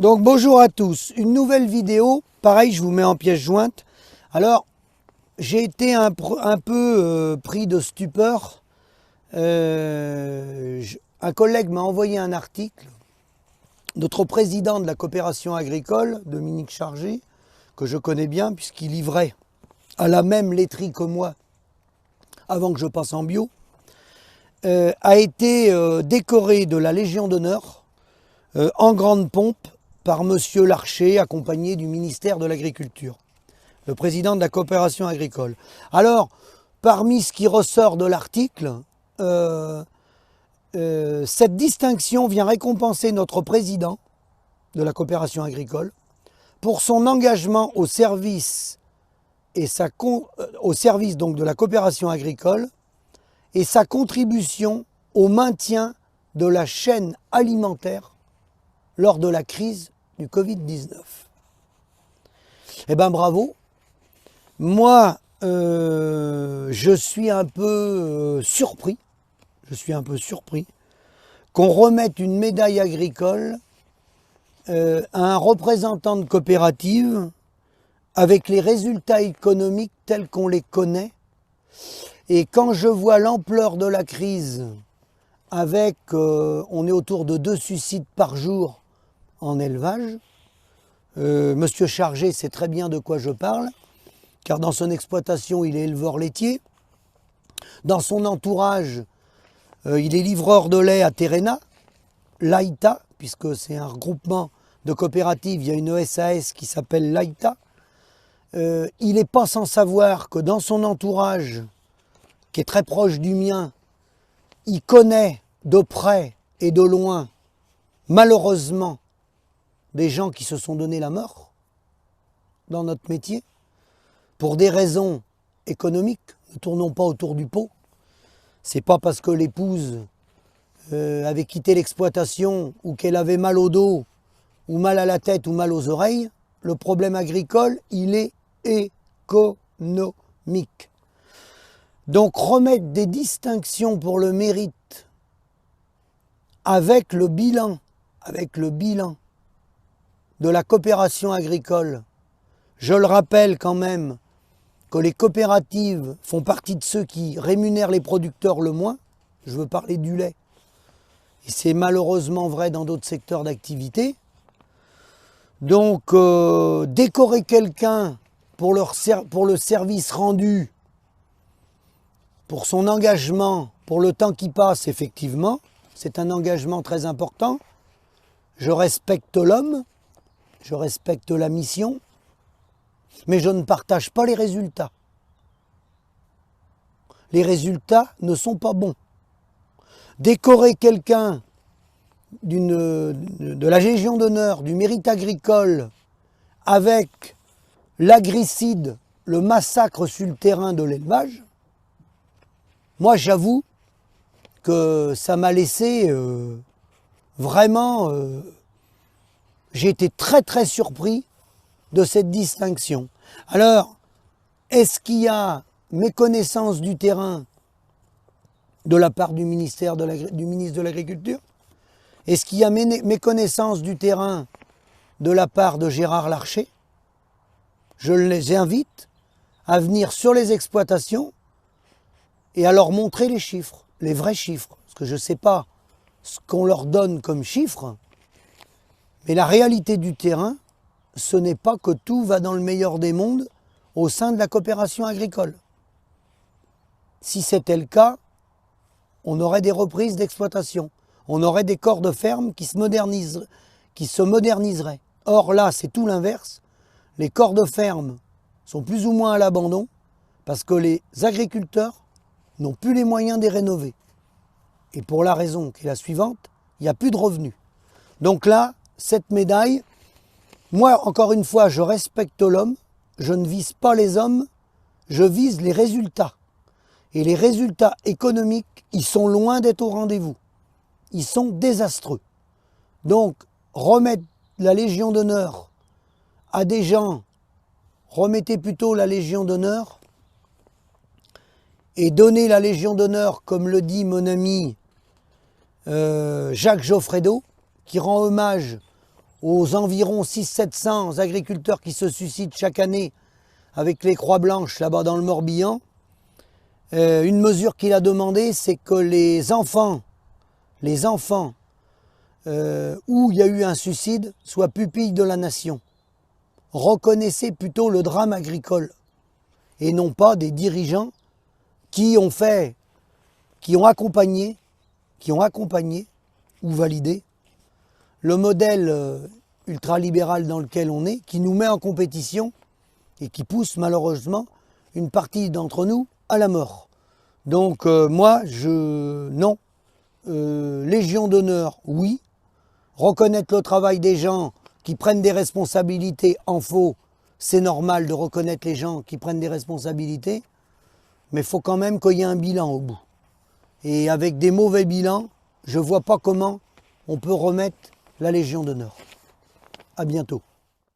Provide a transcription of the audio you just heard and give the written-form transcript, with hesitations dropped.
Donc bonjour à tous, une nouvelle vidéo, pareil je vous mets en pièce jointe. Alors j'ai été un peu pris de stupeur, un collègue m'a envoyé un article, notre président de la coopération agricole, Dominique Chargé, que je connais bien puisqu'il livrait à la même laiterie que moi avant que je passe en bio, a été décoré de la Légion d'honneur en grande pompe par Monsieur Larcher, accompagné du ministère de l'Agriculture, le président de la coopération agricole. Alors, parmi ce qui ressort de l'article, cette distinction vient récompenser notre président de la coopération agricole pour son engagement au service, donc de la coopération agricole et sa contribution au maintien de la chaîne alimentaire lors de la crise du Covid-19. Eh bien bravo. Moi, je suis un peu surpris. Qu'on remette une médaille agricole à un représentant de coopérative avec les résultats économiques tels qu'on les connaît. Et quand je vois l'ampleur de la crise, avec, on est autour de 2 suicides par jour en élevage, Monsieur Chargé sait très bien de quoi je parle, car dans son exploitation, il est éleveur laitier. Dans son entourage, il est livreur de lait à Terena, l'AITA, puisque c'est un regroupement de coopératives, il y a une SAS qui s'appelle l'AITA. Il n'est pas sans savoir que dans son entourage, qui est très proche du mien, il connaît de près et de loin, malheureusement, des gens qui se sont donné la mort dans notre métier, pour des raisons économiques. Ne tournons pas autour du pot. C'est pas parce que l'épouse avait quitté l'exploitation ou qu'elle avait mal au dos, ou mal à la tête, ou mal aux oreilles. Le problème agricole, il est économique. Donc remettre des distinctions pour le mérite avec le bilan de la coopération agricole. Je le rappelle quand même que les coopératives font partie de ceux qui rémunèrent les producteurs le moins. Je veux parler du lait. Et c'est malheureusement vrai dans d'autres secteurs d'activité. Donc décorer quelqu'un pour le service rendu, pour son engagement, pour le temps qui passe, effectivement, c'est un engagement très important. Je respecte l'homme, je respecte la mission, mais je ne partage pas les résultats. Les résultats ne sont pas bons. Décorer quelqu'un de la Légion d'honneur, du mérite agricole, avec l'agricide, le massacre sur le terrain de l'élevage, moi j'avoue que ça m'a laissé vraiment... j'ai été très très surpris de cette distinction. Alors, est-ce qu'il y a méconnaissance du terrain de la part du ministre de l'Agriculture? Est-ce qu'il y a méconnaissance du terrain de la part de Gérard Larcher? Je les invite à venir sur les exploitations et à leur montrer les chiffres, les vrais chiffres. Parce que je ne sais pas ce qu'on leur donne comme chiffres, mais la réalité du terrain, ce n'est pas que tout va dans le meilleur des mondes au sein de la coopération agricole. Si c'était le cas, on aurait des reprises d'exploitation, on aurait des corps de ferme qui se moderniseraient. Or là, c'est tout l'inverse. Les corps de ferme sont plus ou moins à l'abandon parce que les agriculteurs n'ont plus les moyens de les rénover. Et pour la raison qui est la suivante, il n'y a plus de revenus. Donc là, cette médaille, moi, encore une fois, je respecte l'homme, je ne vise pas les hommes, je vise les résultats. Et les résultats économiques, ils sont loin d'être au rendez-vous. Ils sont désastreux. Donc, remettre la Légion d'honneur à des gens, remettez plutôt la Légion d'honneur et donnez la Légion d'honneur, comme le dit mon ami Jacques Geoffredo, qui rend hommage aux environ 600-700 agriculteurs qui se suicident chaque année avec les croix blanches là-bas dans le Morbihan, une mesure qu'il a demandé, c'est que les enfants où il y a eu un suicide soient pupilles de la nation. Reconnaissez plutôt le drame agricole et non pas des dirigeants qui ont accompagné ou validé le modèle ultralibéral dans lequel on est, qui nous met en compétition et qui pousse malheureusement une partie d'entre nous à la mort. Donc non. Légion d'honneur, oui. Reconnaître le travail des gens qui prennent des responsabilités en faux, c'est normal de reconnaître les gens qui prennent des responsabilités, mais il faut quand même qu'il y ait un bilan au bout. Et avec des mauvais bilans, je ne vois pas comment on peut remettre la Légion d'honneur. À bientôt.